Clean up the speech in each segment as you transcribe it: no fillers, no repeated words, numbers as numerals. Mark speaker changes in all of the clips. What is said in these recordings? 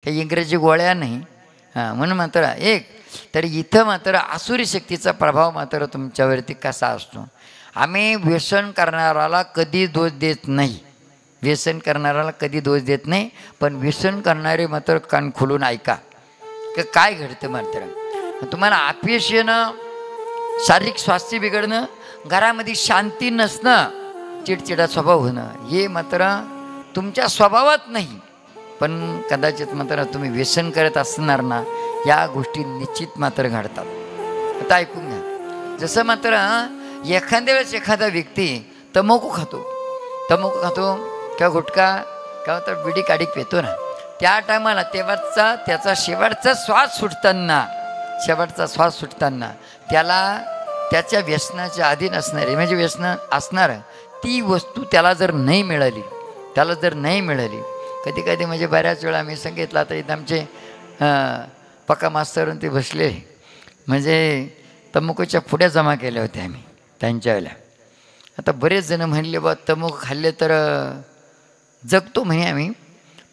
Speaker 1: काही इंग्रजी गोळ्या नाही. हां, म्हणून मात्र एक तर इथं मात्र आसुरी शक्तीचा प्रभाव मात्र तुमच्यावरती कसा असतो. आम्ही व्यसन करणाराला कधी दोष देत नाही, व्यसन करणाराला कधी दोष देत नाही. पण व्यसन करणारे मात्र कान खोलून ऐका की काय घडतं. मात्र तुम्हाला अपयश येणं, शारीरिक स्वास्थ्य बिघडणं, घरामध्ये शांती नसणं, चिडचिडा स्वभाव होणं हे मात्र तुमच्या स्वभावात नाही. पण कदाचित मात्र तुम्ही व्यसन करत असणार ना, या गोष्टी निश्चित मात्र घडतात. आता ऐकून घ्या. जसं मात्र एखाद्या वेळेस एखादा व्यक्ती तंबाखू खातो किंवा गुटखा किंवा तर बिडी काडी पितो ना, त्या टायमाला त्याचा शेवटचा श्वास सुटताना त्याला त्याच्या व्यसनाच्या अधीन असणारे म्हणजे व्यसन असणार ती वस्तू त्याला जर नाही मिळाली कधी कधी म्हणजे बऱ्याच वेळा मी सांगितलं. आता इथं आमचे पक्का मास्तरून ते बसले, म्हणजे तंबाखूच्या पुड्या जमा केल्या होत्या आम्ही त्यांच्या वेळेला. आता बरेच जण म्हणले बा तंबाखू खाल्ले तर जगतो म्हणे आम्ही,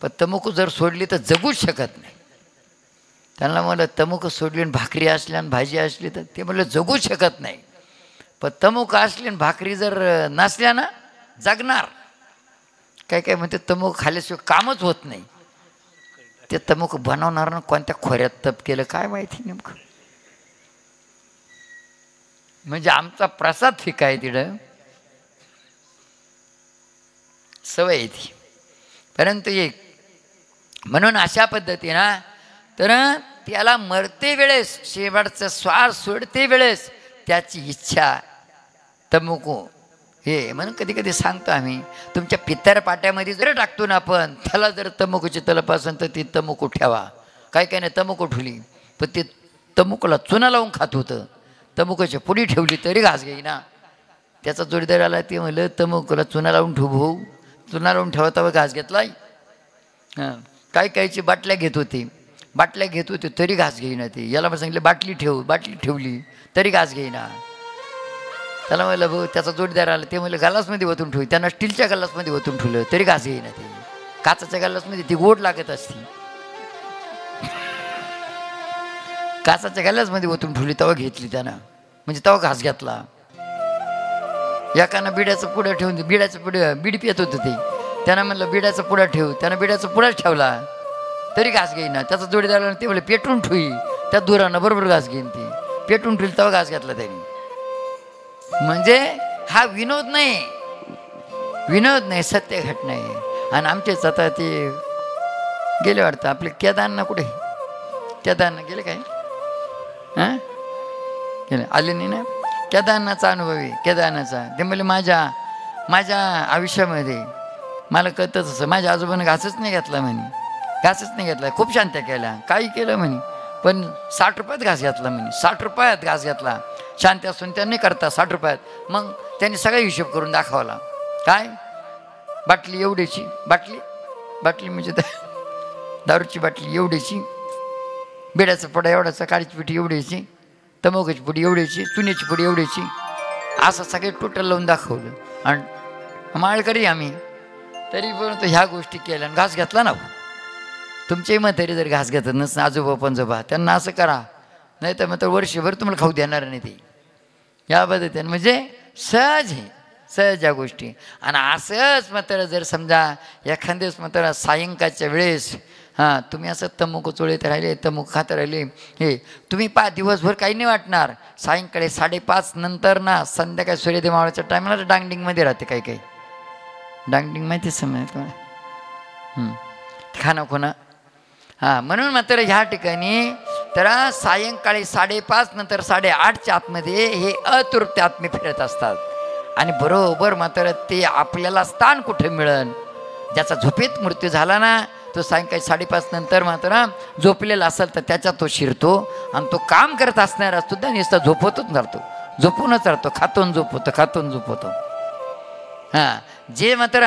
Speaker 1: पण तंबाखू जर सोडली तर जगूच शकत नाही. त्यांना म्हणलं तंबाखू सोडली आणि भाकरी असली आणि भाजी असली तर ते म्हणलं जगूच शकत नाही. पण तंबाखू असली आणि भाकरी जर नसल्या ना जगणार. काय म्हणते तंबाखू खाल्ल्याशिवाय कामच होत नाही. ते तंबाखू बनवणार ना कोणत्या खोऱ्यात तप केलं काय माहिती नेमकं. म्हणजे आमचा प्रसाद फिका आहे तिथं, सवय आहे ती. परंतु एक म्हणून अशा पद्धतीनं तर त्याला मरते वेळेस शेवटचा श्वास सोडते वेळेस त्याची इच्छा तंबाखू हे म्हणून कधी कधी सांगतो आम्ही, तुमच्या पित्तर पाट्यामध्ये जर टाकतो ना आपण, त्याला जर तंबाखूची तलप असेल तर ती तंबाखू ठेवा. काय नाही तंबाखू ठेवली पण ते तंबाखूला चुना लावून खात होतं. तंबाखूची पुडी ठेवली तरी घास घेईना. त्याचा जोडीदार आला, ते म्हणलं तंबाखूला चुना लावून ठेवू भाऊ, चुना लावून ठेवता घास घेतलाय. हां, कायची बाटल्या घेत होते तरी घास घेईना. ते याला मग सांगितलं बाटली ठेवली तरी घास घेईना. त्याला म्हणलं भाऊ, त्याचा जोडीदार आला, ते म्हणलं गलासमध्ये ओतून ठेवू. त्यांना स्टीलच्या गलासमध्ये ओतून ठेवलं तरी घास घेईना. ते काचाच्या गलासमध्ये ती गोड लागत असती. काचाच्या गलासमध्ये ओतून ठेवली तेव्हा घेतली त्यानं, म्हणजे तेव्हा घास घेतला. एकानं बिड्याचं पुढं ठेवून बीडी पित होतं ते, त्यानं म्हणलं बिड्याचा पुढा ठेव, त्यानं बिड्याचा पुढाच ठेवला तरी घास घेईना. त्याचा जोडीदार ते म्हणलं पेटून ठेवी, त्या दुरानं बरोबर घास घेईन. ती पेटून ठेवली तेव्हा घास घेतला त्यांनी. म्हणजे हा विनोद नाही, सत्य घटना आहे. आणि आमचेच आता ते गेले वाटतं आपले केदारना, कुठे केदारना गेले काय हां गेले आले नाही ना. केदारनाचा अनुभव आहे, केदारनाचा. ते म्हणजे माझ्या आयुष्यामध्ये मला कळतच असं, माझ्या आजोबानं घासच नाही घेतला खूप शांत्या केल्या, काही केलं म्हणे, पण 60 रुपयात घास घेतला म्हणे. 60 रुपयात घास घेतला. शांती असून त्यांनी करता 60 रुपयात. मग त्यांनी सगळा हिशोब करून दाखवला. काय बाटली एवढीची, बाटली म्हणजे दारूची बाटली एवढीची, बिड्याचा पुडा एवढाचा, काळीची पिठी एवढीची, तंबाखूची पुडी एवढीची, चुन्याची पुडी एवढीची, असं सगळे टोटल लावून दाखवलं. आणि माळकरी आम्ही तरी पण ह्या गोष्टी केल्या आणि घास घेतला ना. तुमच्याही म्हातारी जर घास घेतात नसणं, आजोबा पंजोबा, त्यांना असं करा, नाही तर मग वर्षभर तुम्हाला खाऊ देणार नाही. ते या पद्धतीने म्हणजे सहज या गोष्टी. आणि असंच मात्र जर समजा एखाद्याच मात्र सायंकाळच्या वेळेस हां तुम्ही असं तंबाखू चोळीत राहिले, तंबाखू खात राहिले, हे तुम्ही दिवसभर काही नाही वाटणार. सायंकाळी 5:30 नंतर ना संध्याकाळी सूर्योदय मावळाच्या टायमाला डांगडिंगमध्ये राहते. काही डांगडिंग माहिती समजा तुम्हाला, खाणं खुणं. हां, म्हणून मात्र ह्या ठिकाणी तर सायंकाळी 5:30 नंतर 8:30च्या आतमध्ये हे अतृप्त आत्मे फिरत असतात. आणि बरोबर मात्र ते आपल्याला स्थान कुठे मिळेल, ज्याचा झोपेत मृत्यू झाला ना, तो सायंकाळी 5:30 नंतर मात्र झोपलेला असेल तर त्याच्यात तो शिरतो. आणि तो काम करत असणारा सुद्धा नुसता झोपूनच राहतो, खातून झोपवतो. हां, जे मात्र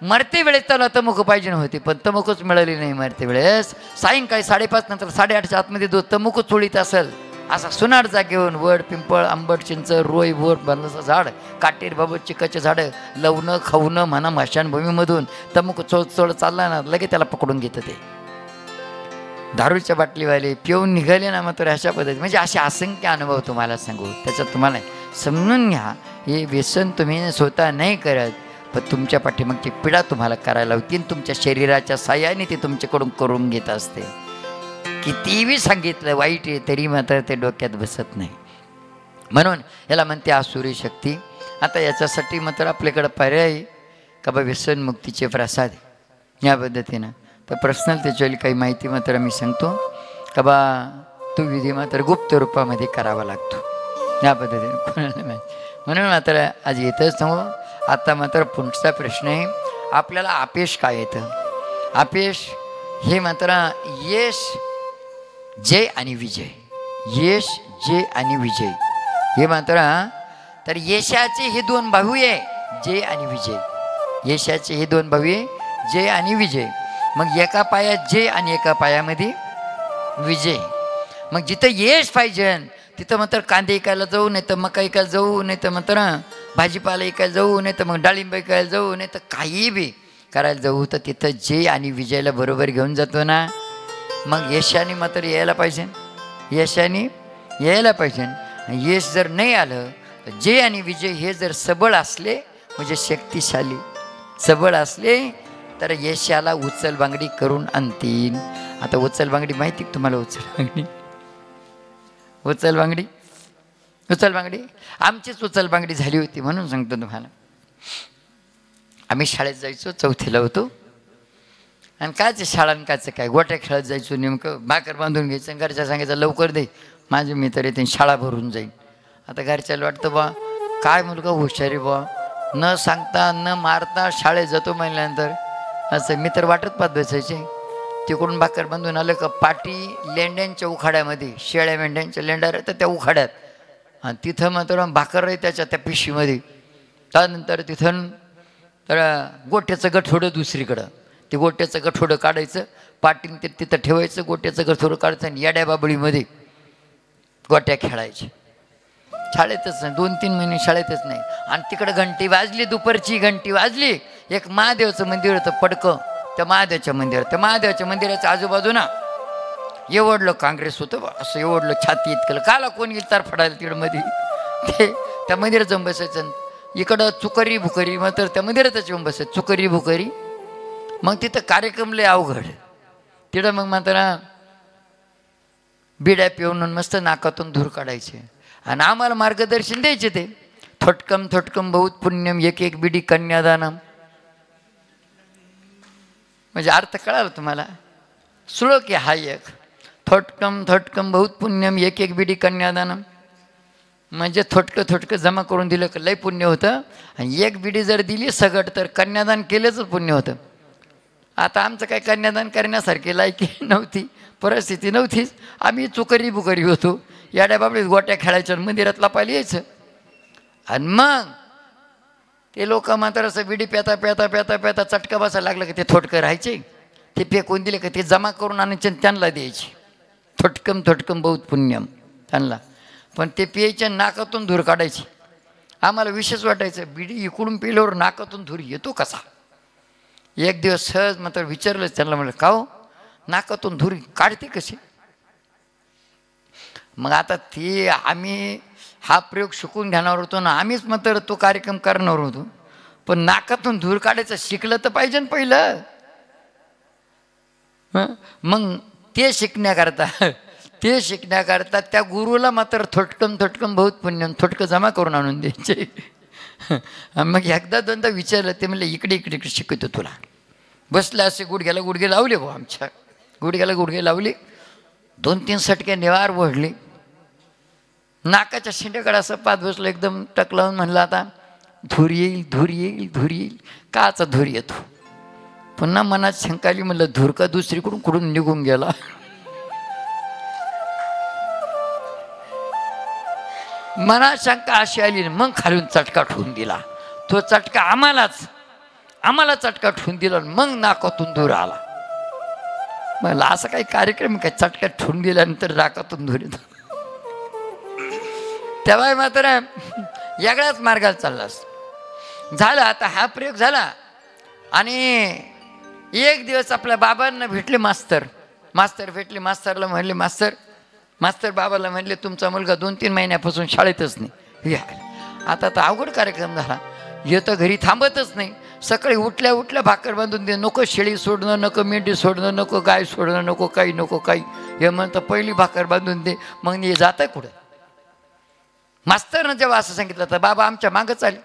Speaker 1: मरते वेळेस त्याला तंबाखू पाहिजे नव्हती, पण तंबाखूच मिळाली नाही. मरते वेळेस सायंकाळी 5:30 नंतर 8:30च्या आतमध्ये जो तंबाखू चोळीत असेल, असा सुनार जागेवरून वड, पिंपळ, आंबट, चिंच, रोई, बोर, बनलाचं झाड, काटेर, बाबत, चिकाचे झाडं लवणं खाऊनं म्हणा, मशानभूमीमधून तंबाखू चोळ चालला ना, लगेच त्याला पकडून घेतं ते. दारूच्या बाटलीवाले पिऊन निघाले ना मात्र अशा पद्धती, म्हणजे असे असंख्य अनुभव तुम्हाला सांगू. त्याच्यात तुम्हाला समजून घ्या, हे व्यसन तुम्ही स्वतः नाही करत, पण तुमच्या पाठीमागची पीडा तुम्हाला करायला होती. तुमच्या शरीराच्या साह्याने ते तुमच्याकडून करून घेत असते. कितीही सांगितलं वाईट आहे तरी मात्र ते डोक्यात बसत नाही. म्हणून याला म्हणते आसुरी शक्ती. आता याच्यासाठी मात्र आपल्याकडं पर्याय का बा व्यसनमुक्तीचे प्रसाद या पद्धतीनं. तर पर्सनल त्याच्यावेळी काही माहिती मात्र मी सांगतो का बा तो विधी मात्र गुप्त रूपामध्ये करावा लागतो या पद्धतीने, कोणाला माहिती. म्हणून मात्र आज येतच सांगू. आता मात्र पुढचा प्रश्न आहे, आपल्याला अपयश काय येतं? अपयश हे मात्र यश, जय आणि विजय. यश, जय आणि विजय हे मात्र, तर यशाचे हे दोन बाहू आहे, जय आणि विजय. यशाचे हे दोन बाहू आहे, जय आणि विजय. मग एका पायात जय आणि एका पायामध्ये विजय. मग जिथं यश पाहिजे तिथं मात्र कांदे ऐकायला जाऊ, नाही तर मका ऐकायला जाऊ, नाही तर मात्र भाजीपाला ऐकायला जाऊ, नाही तर मग डाळिंब ऐकायला जाऊ, नाही तर काही बी करायला जाऊ, तर तिथं जय आणि विजयला बरोबर घेऊन जातो ना. मग यशाने मात्र यायला पाहिजे, यशाने यायला पाहिजे. यश जर नाही आलं तर जय आणि विजय हे जर सबळ असले, म्हणजे शक्तिशाली सबळ असले, तर यशाला उचलबांगडी करून आणतील. आता उचलबांगडी माहिती तुम्हाला? उचलबांगडी, उचलबांगडी, उचलबांगडी आमचीच उचलबांगडी झाली होती म्हणून सांगतो तुम्हाला. आम्ही शाळेत जायचो, चौथीला होतो. आणि कायचं शाळां कायचं काय, गोट्या खेळत जायचो. नेमकं भाकर बांधून घ्यायचं, घरच्या सांगायचं लवकर दे, माझे मित्र येते शाळा भरून जाईल. आता घरच्याला वाटतं बा काय मुलगा हुशारी बा, न सांगता न मारता शाळेत जातो म्हणल्यानंतर. असं मित्र वाटत पाहत बसायचे. तिकडून भाकर बांधून आलं का पाटी लेंड्यांच्या उखाड्यामध्ये, शेळ्या मेंढ्यांच्या लेंड्या राहतात त्या उखाड्यात, आणि तिथं मात्र भाकर आहे त्याच्या त्या पिशीमध्ये. त्यानंतर तिथून तर गोट्याचं गठोडं दुसरीकडं, ते गोट्याचं गठोडं काढायचं, पाटीन ते तिथं ठेवायचं, गोट्याचं गठोडं काढायचं आणि याड्या बाबळीमध्ये गोट्या खेळायचे. शाळेतच नाही, 2-3 महिने शाळेतच नाही. आणि तिकडं घंटी वाजली, दुपारची घंटी वाजली. एक महादेवचं मंदिर होतं पडकं, त्या महादेवाच्या मंदिरात, त्या महादेवाच्या मंदिराच्या आजूबाजूना एवढलं काँग्रेस होतं बा, असं एवढलं छाती इतकं. काला कोण येईल तार फडायला तिकडं मध्ये, ते त्या मंदिरात जाऊन बसायचं. इकडं चुकरी भुकरी मात्र त्या मंदिरातच येऊन बसायचं, चुकरी भुकरी. मग तिथं कार्यक्रम लय अवघड. तिथं मग मात्र बिड्या पिऊन मस्त नाकातून धूर काढायचे आणि आम्हाला मार्गदर्शन द्यायचे. ते थोटकम थोटकम बहुत पुण्यम एक एक बिडी कन्यादानम. म्हणजे अर्थ कळाला तुम्हाला? श्लोक आहे हा एक, थोटकम थोटकम बहुत पुण्यम एक एक बिडी कन्यादानम. म्हणजे थोटकं थोटकं जमा करून दिलं का लय पुण्य होतं, आणि एक बिडी जर दिली सगट तर कन्यादान केल्याचं पुण्य होतं. आता आमचं काही कन्यादान करण्यासारखी लायकी नव्हती, परिस्थिती नव्हतीच. आम्ही चुकरी बुकरी होतो, याड्या बाबडीत गोट्या खेळायच्या, मंदिरात लपायला यायचं. आणि मग ते लोक मात्र असं बिडी प्याता प्याता प्याता प्याता चटका बसायला लागलं की ते थोटकं राहायचे. ते फेकून दिले का ते जमा करून आणायचे त्यांना द्यायचे. थोटकम थोटकम बहुत पुण्यम त्यांना. पण ते प्यायच्या नाकातून धूर काढायची. आम्हाला विशेष वाटायचं, बिडी इकडून पिल्यावर नाकातून धूर येतो कसा. एक दिवस सहज मात्र विचारलं त्यांना, म्हणलं का हो नाकातून धूर काढते कशी? मग आता ते आम्ही हा प्रयोग शिकून घेणार होतो ना, आम्हीच मात्र तो कार्यक्रम करणार होतो. पण नाकातून धूर काढायचं शिकलं तर पाहिजे ना पहिलं. मग ते शिकण्याकरता त्या गुरुला मात्र थोटकम थोटकम बहुत पुण्यम थोटकं जमा करून आणून द्यायचे. मग एकदा दोनदा विचारलं, ते म्हणले इकडे इकडे इकडे शिकवतो तुला. बसले असे, गुडघ्याला गुडघे लावले भाऊ, आमच्या गुडघ्याला गुडघे लावले, 2-3 सटके निवार ओढले, नाकाच्या शेंड्याकडे असं पाच बसलं, एकदम टक लावून म्हणलं आता धूर येईल धूर येईल धूर येईल. काचा धूर येतो? पुन्हा मनात शंका आली, म्हणलं धूर का दुसरीकडून कुठून निघून गेला. मनात शंका अशी आली, मग खालून चटका ठेवून दिला. तो चटका आम्हाला चटका ठेवून दिला, मग नाकातून धूर आला. मला असं काही कार्यक्रम काय चटका ठेवून दिल्यानंतर नाकातून धूर येतो? तेव्हा मात्र वेगळ्याच मार्गाला चाललास. झालं आता हा प्रयोग झाला. आणि एक दिवस आपल्या बाबांना भेटले मास्तर. मास्तर भेटले. मास्तरला म्हणले, मास्तर बाबाला म्हणले तुमचा मुलगा 2-3 महिन्यापासून शाळेतच नाही. आता तर अवघड कार्यक्रम झाला. येतं घरी थांबतच नाही. सकाळी उठल्या उठल्या भाकर बांधून दे. नको शेळी सोडणं, नको मेंढी सोडणं, नको गाय सोडणं, नको काही. हे म्हणतं पहिली भाकर बांधून दे. मग हे जातं कुठं? मास्तरनं जेव्हा असं सांगितलं तर बाबा आमच्या मागंच आले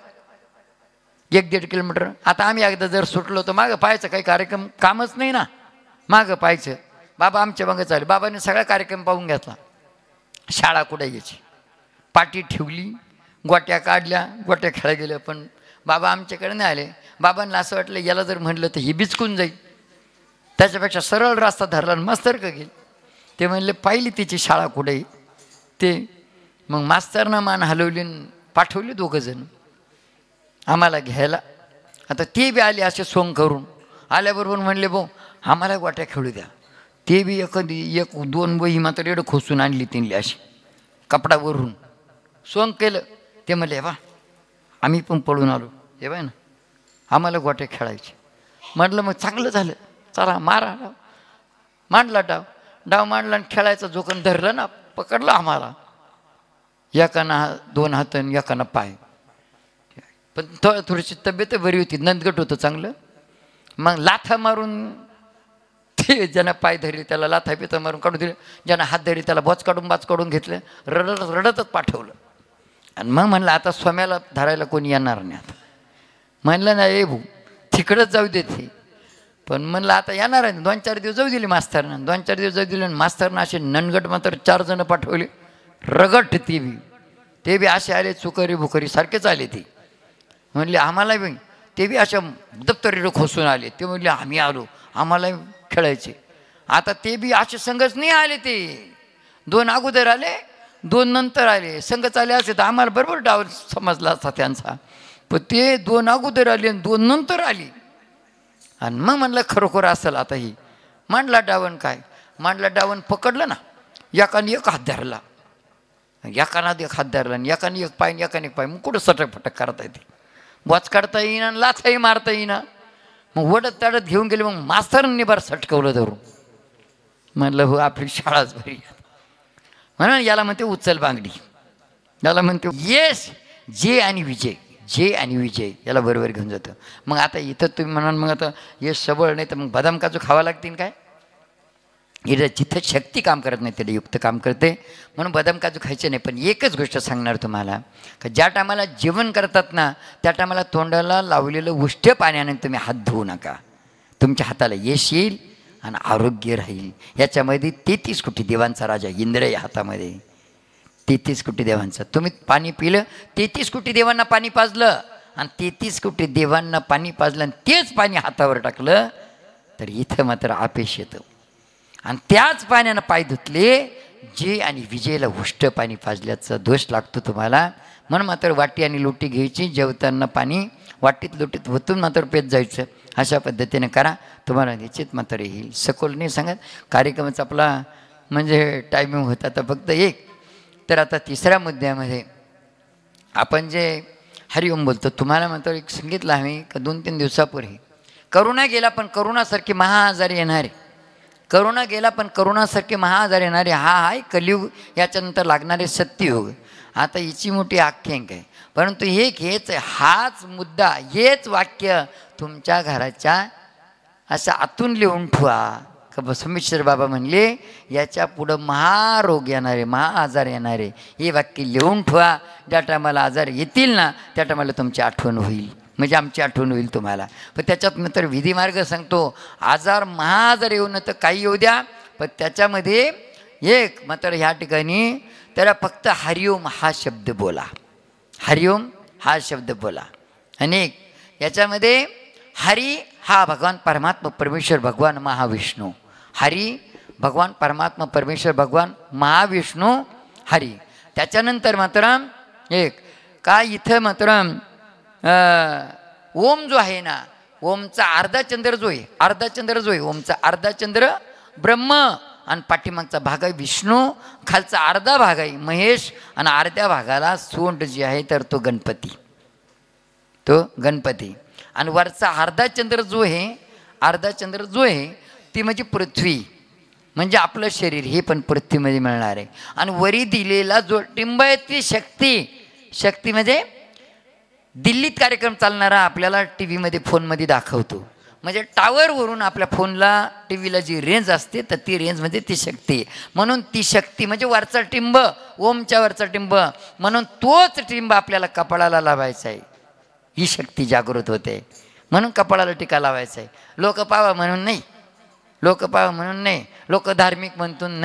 Speaker 1: 1-1.5 किलोमीटर. आता आम्ही एकदा जर सुटलो तर मागं पाहायचं, काही कार्यक्रम कामच नाही ना, मागं पाहायचं. बाबा आमच्या मागंच आले. बाबाने सगळा कार्यक्रम पाहून घेतला. शाळा कुठे यायची, पाटी ठेवली, गोट्या काढल्या, गोट्या खेळायला गेल्या. पण बाबा आमच्याकडे नाही आले. बाबांना असं वाटलं याला जर म्हटलं तर ही बिचकून जाईल, त्याच्यापेक्षा सरळ रस्ता धरला आणि मास्तर का गेले. ते म्हणले पाहिली तिची शाळा कुठे ते. मग मास्तरनं मान हलवली, पाठवली 2 जण आम्हाला घ्यायला. आता ते बी आले असे सोंग करून. आल्याबरोबर म्हणले भाऊ आम्हाला गोट्या खेळू द्या. ते बी एखादी 1-2 वही मात्र एवढं खोसून आणली तिनली अशी कपडावरून सोंग केलं. ते म्हणले बा आम्ही पण पळून आलो, हे बाय ना आम्हाला गोट्या खेळायचे. म्हटलं मग चांगलं झालं, चला मारा डाव. मांडला डाव मांडला आणि खेळायचा जोखन धरलं ना, पकडलं आम्हाला. एकानं 2 हात आणि एकानं पाय. पण थोडीशी तब्येत बरी होती, नंदगट होतं चांगलं. मग लाथा मारून ते ज्यांना पाय धरले त्याला लाथा पिता मारून काढून दिले. ज्यांना हात धरले त्याला बाच काढून घेतलं. रडतच पाठवलं. आणि मग म्हणलं आता स्वाम्याला धरायला कोणी येणार नाही. आता म्हणलं ना ए भाऊ तिकडंच जाऊ देते. पण म्हणलं आता येणार आहे. 2-4 दिवस जाऊ दिले मास्तरनं. 2-4 दिवस जाऊ दिले आणि मास्तरनं असे ननगट मात्र 4 जण पाठवले. रगट ते बी असे आले, चुकरी भुकरी सारखेच आले. ते म्हणले आम्हाला बी, ते बी अशा दप्तरीला खोसून आले. ते म्हणले आम्ही आलो, आम्हाला खेळायचे. आता ते बी असे संघच नाही आले. ते 2 अगोदर आले, 2 नंतर आले. संघच आले असे तर आम्हाला बरोबर डाव समजला असता त्यांचा. पण ते 2 अगोदर आले आणि 2 नंतर आले. आणि मग म्हणलं खरोखर असेल आता ही. मांडला डावन काय मांडला डावन पकडलं ना, एकाने 1 हात धरला, एकानं 1 हात धरला आणि एकाने 1 पाय, एकाने 1 पाय. मग कुठं सटकफटक करता येते, बॉच काढता येईना, लाथाही मारता येईना. मग वडत ताडत घेऊन गेले. मग मास्तरांनी बार सटकवलं धरून. म्हणलं हो आपली शाळाच बरी. म्हणून याला म्हणते उचल बांगडी. याला म्हणते येस जे आणि विजय याला बरोबर घेऊन जातं. मग आता इथं तुम्ही म्हणाल मग आता यश सबळ नाही तर मग बदाम काजू खावा लागतील काय. इथं जिथं शक्ती काम करत नाही तिथे युक्त काम करते. म्हणून बदाम काजू खायचे नाही. पण एकच गोष्ट सांगणार तुम्हाला का ज्या टायमाला जेवण करतात ना त्या टायमाला तोंडाला लावलेलं उष्ट पाण्याने तुम्ही हात धुवू नका. तुमच्या हाताला यश येईल आणि आरोग्य राहील. याच्यामध्ये 33 कोटी देवांचा राजा इंद्र आहे हातामध्ये. 33 कोटी देवांचा. तुम्ही पाणी पिलं, 33 कोटी देवांना पाणी पाजलं आणि 33 कोटी देवांना पाणी पाजलं आणि तेच पाणी हातावर टाकलं तर इथं मात्र आपेश येतं. आणि त्याच पाण्यानं पाय धुतले जे आणि विजयला उष्ट पाणी पाजल्याचा दोष लागतो तुम्हाला. म्हणून मात्र वाटी आणि लोटी घ्यायची, जेवताना पाणी वाटीत लोटीत होतून मात्र पेत जायचं. अशा पद्धतीने करा, तुम्हाला निश्चित मात्र येईल. सखोल नाही सांगत, कार्यक्रमाचा आपला म्हणजे टायमिंग होता तर फक्त 1. तर आता 3ऱ्या मुद्द्यामध्ये आपण जे हरिओम बोलतो, तुम्हाला मात्र एक सांगितलं आम्ही का 2-3 दिवसापूर्वी करोना गेला पण करोनासारखे महाआजार येणारे, करोना गेला पण करोनासारखे महाआजार येणारे हा आहे कलियुग. याच्यानंतर लागणारे सत्ययुग. आता हिची मोठी आख्यायिका आहे. परंतु हेच हाच मुद्दा, हेच वाक्य तुमच्या घराच्या असं आतून लिहून ठेवा. का बसवेश्वर बाबा म्हणले याच्या पुढं महारोग येणारे, महाआजार येणारे, हे वाक्य लिहून ठेवा. ज्या टायमाला आजार येतील ना त्या टायमाला तुमची आठवण होईल, म्हणजे आमची आठवण होईल तुम्हाला. पण त्याच्यात नंतर विधिमार्ग सांगतो. आजार महाआजार येऊ न तर काही येऊ द्या, पण त्याच्यामध्ये एक मात्र ह्या ठिकाणी त्याला फक्त हरिओम हा शब्द बोला. हरिओम हा शब्द बोला. अनेक याच्यामध्ये हरी हा भगवान परमात्मा परमेश्वर भगवान महाविष्णू. हरी भगवान परमात्मा परमेश्वर भगवान महाविष्णू हरी. त्याच्यानंतर मात्र एक का इथं मात्र ओम जो आहे ना, ओमचा अर्धा चंद्र जो आहे, ओमचा अर्धा चंद्र ब्रह्म आणि पाठीमागचा भाग आहे विष्णू, खालचा अर्धा भाग आहे महेश आणि अर्ध्या भागाला सोंड जी आहे तर तो गणपती. आणि वरचा अर्धा चंद्र जो आहे ती म्हणजे पृथ्वी. म्हणजे आपलं शरीर हे पण पृथ्वीमध्ये मिळणार आहे. आणि वरी दिलेला जो टिंब आहे ती शक्ती म्हणजे दिल्लीत कार्यक्रम चालणारा आपल्याला टी व्हीमध्ये फोनमध्ये दाखवतो. म्हणजे टावरवरून आपल्या फोनला टी व्हीला जी रेंज असते तर ती रेंज म्हणजे ती शक्ती. म्हणून ती शक्ती म्हणजे वरचा टिंब, ओमच्या वरचा टिंब, म्हणून तोच टिंब आपल्याला कपाळाला लावायचा आहे. ही शक्ती जागृत होते म्हणून कपाळाला टिका लावायचा आहे. लोक पावा म्हणून नाही, लोक पावा म्हणून नाही, लोक धार्मिक म्हणून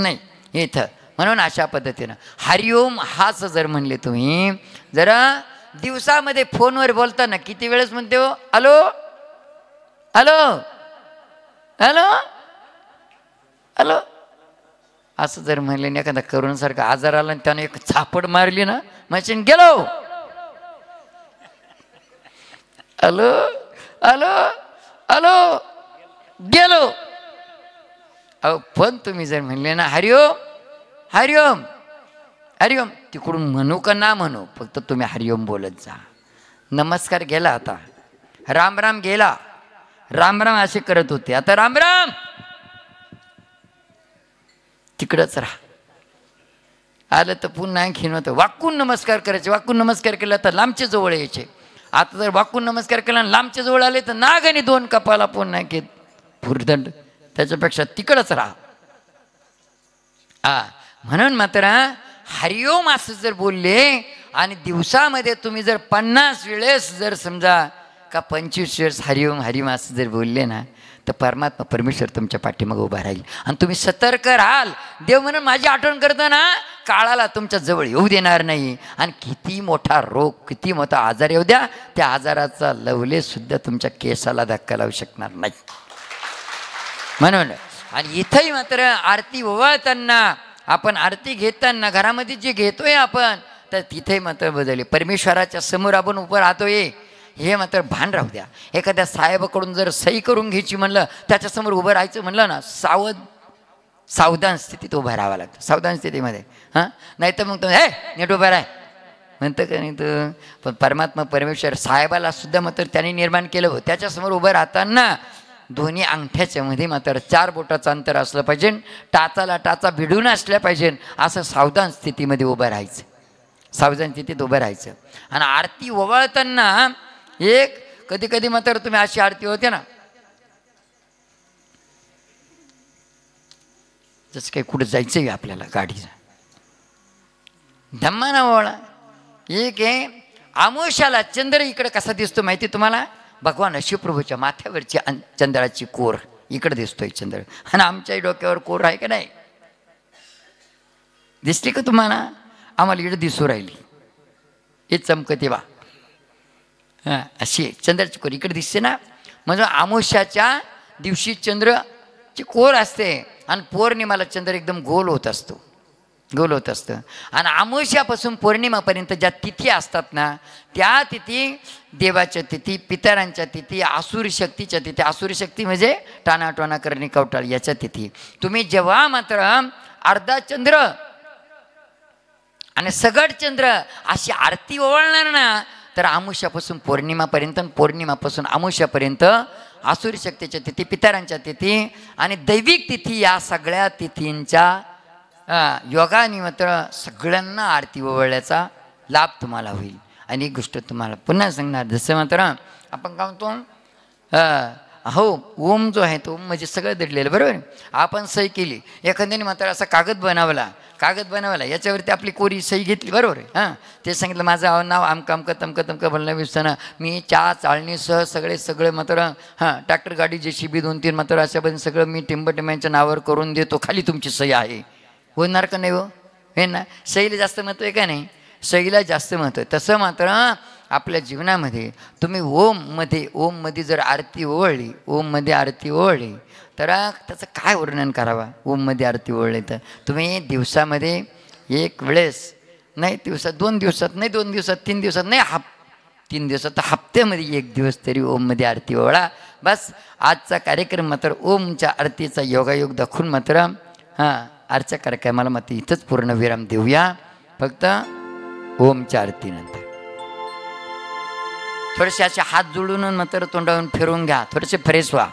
Speaker 1: नाही इथं. म्हणून अशा पद्धतीनं हरिओम हाच जर म्हणले तुम्ही, जरा दिवसामध्ये फोनवर बोलताना किती वेळेस म्हणते हो हॅलो हॅलो हॅलो हॅलो असं जर म्हणले ना, एखादा करुणासारखा आजार आला आणि त्याने एक झापड मारली ना, मशीन गेलो हॅलो हॅलो हॅलो गेलो. अहो पण तुम्ही जर म्हणले ना हरिओम हरिओम हरिओम, तिकडून म्हणू का ना म्हणू, फक्त तुम्ही हरिओम बोलत जा. नमस्कार गेला, आता राम राम गेला, राम राम असे करत होते, आता राम राम तिकडंच राहा. आलं तर पुन्हा आणखीन होतं वाकून नमस्कार करायचे. वाकून नमस्कार केला तर लांबचे जवळ यायचे. आता जर वाकून नमस्कार केला आणि लांबचे जवळ आले तर नाग आणि दोन कपाला पुन्हा घेत भुर्दंड. त्याच्यापेक्षा तिकडंच राहा. म्हणून मात्र हरिओम असं जर बोलले आणि दिवसामध्ये तुम्ही जर 50 वेळेस जर समजा का 25 वेळेस हरिओम हरिओम असं जर बोलले ना, तर परमात्मा परमेश्वर तुमच्या पाठीमागे उभा राहील आणि तुम्ही सतर्क राहाल. देव म्हणून माझी आठवण करतो ना, काळाला तुमच्या जवळ येऊ देणार नाही. आणि किती मोठा रोग, किती मोठा आजार येऊ द्या, त्या आजाराचा लवले सुद्धा तुमच्या केसाला धक्का लावू शकणार नाही. म्हणून आणि इथंही मात्र आरती ओवाळताना, आपण आरती घेताना घरामध्ये जे घेतोय आपण, तर तिथे मात्र बदलले. परमेश्वराच्या समोर आपण उभं राहतोय हे मात्र भान राहू द्या. एखाद्या साहेबाकडून जर सही करून घ्यायची म्हणलं, त्याच्यासमोर उभं राहायचं म्हणलं ना, सावधान स्थितीत उभं राहावं लागतं. सावधान स्थितीमध्ये नाही तर मग तुम्ही नीट उभं राह म्हणतं का नाही. तर पण परमात्मा परमेश्वर साहेबाला सुद्धा मात्र त्याने निर्माण केलं हो. त्याच्यासमोर उभं राहताना दोन्ही अंगठ्याच्या मध्ये मात्र 4 बोटाचं अंतर असलं पाहिजे, टाचाला टाचा भिडून असल्या पाहिजे. असं सावधान स्थितीमध्ये उभं राहायचं, सावधान स्थितीत उभं राहायचं. आणि आरती ओवाळताना एक कधी कधी मात्र तुम्ही अशी आरती होते ना, जसं काही कुठं जायचं आहे आपल्याला गाडीचा धम्माना ओवाळा. एक आहे आमोशाला चंद्र इकडे कसा दिसतो माहिती तुम्हाला, भगवान शिवप्रभूच्या माथ्यावरची चंद्राची कोर इकडे दिसतोय चंद्र. आणि आमच्याही डोक्यावर कोर आहे का नाही, दिसली का तुम्हाला? आम्हाला इकडे दिसू राहिली, हे चमकते बा. अशी चंद्राची कोर इकडे दिसते ना. म्हणजे आमोशाच्या दिवशी चंद्रची कोर असते आणि पौर्णिमाला चंद्र एकदम गोल होत असतो, गोल होत असतं. आणि अमावस्यापासून पौर्णिमापर्यंत ज्या तिथी असतात ना, त्या तिथी देवाच्या तिथी, पितरांच्या तिथी, आसुरी शक्तीच्या तिथी. आसुरी शक्ती म्हणजे टाणाटोणा करणे, कवटाळ याच्या तिथी. तुम्ही जेव्हा मात्र अर्धा चंद्र आणि सगड चंद्र अशी आरती ओवाळणार ना, तर अमावस्यापासून पौर्णिमापर्यंत, पौर्णिमापासून अमावस्यापर्यंत आसुरी शक्तीच्या तिथी, पितरांच्या तिथी आणि दैविक तिथी, या सगळ्या तिथींच्या योगाने मात्र सगळ्यांना आरती ओवाळण्याचा लाभ तुम्हाला होईल. आणि एक गोष्ट तुम्हाला पुन्हा सांगणार, जसं मात्र आपण काय म्हणतो, हो ओम जो आहे तो ओम म्हणजे सगळं दडलेलं, बरोबर. आपण सही केली, एखाद्याने मात्र असा कागद बनवला याच्यावरती आपली कोरी सही घेतली, बरोबर आहे. ते सांगितलं माझं नाव आमकं आमकं तमकं तमकं बोलण्याविषयी मी चाळणीसह सगळे मात्र ट्रॅक्टर गाडी JCB 2-3 मात्र अशा बद्दल सगळं मी टिंबटिंबांच्या नावावर करून देतो, खाली तुमची सही आहे. होणार का नाही हो? हे ना, सहीला जास्त महत्त्व आहे का नाही? सहीला जास्त महत्त्व आहे. तसं मात्र आपल्या जीवनामध्ये तुम्ही ओममध्ये जर आरती ओवळली, ओममध्ये आरती ओवळली, तर त्याचं काय वर्णन करावं. ओममध्ये आरती ओवळली तर तुम्ही दिवसामध्ये एक वेळेस नाही, दिवसात 2 दिवसात नाही, 2 दिवसात 3 दिवसात नाही, 3 दिवसात तर हप्त्यामध्ये 1 दिवस तरी ओममध्ये आरती ओवळा. बस आजचा कार्यक्रम मात्र ओमच्या आरतीचा योगायोग दाखवून मात्र आजच्या कार्यक्रमाला मात्र इथंच पूर्ण विराम देऊया. फक्त ओमच्या आरतीनंतर थोडेसे असे हात जोडून मात्र तोंडावरून फिरवून घ्या, थोडेसे फ्रेश व्हा.